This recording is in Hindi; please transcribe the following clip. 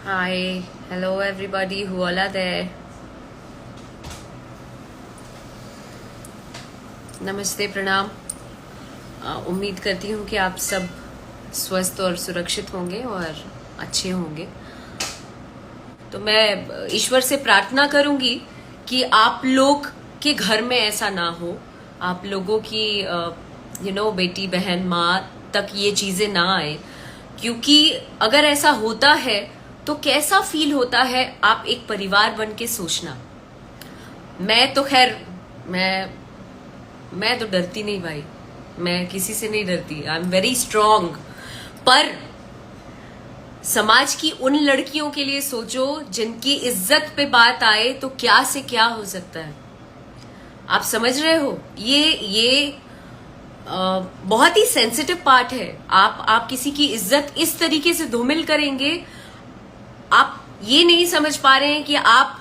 Hi, hello everybody who all are there. नमस्ते, प्रणाम। उम्मीद करती हूँ कि आप सब स्वस्थ और सुरक्षित होंगे और अच्छे होंगे। तो मैं ईश्वर से प्रार्थना करूंगी कि आप लोग के घर में ऐसा ना हो, आप लोगों की बेटी बहन माँ तक ये चीजें ना आए, क्योंकि अगर ऐसा होता है तो कैसा फील होता है, आप एक परिवार बन के सोचना। मैं तो खैर मैं तो डरती नहीं भाई, मैं किसी से नहीं डरती, आई एम वेरी स्ट्रांग। पर समाज की उन लड़कियों के लिए सोचो जिनकी इज्जत पे बात आए तो क्या से क्या हो सकता है। आप समझ रहे हो, ये बहुत ही सेंसिटिव पार्ट है। आप किसी की इज्जत इस तरीके से धूमिल करेंगे, आप ये नहीं समझ पा रहे हैं कि आप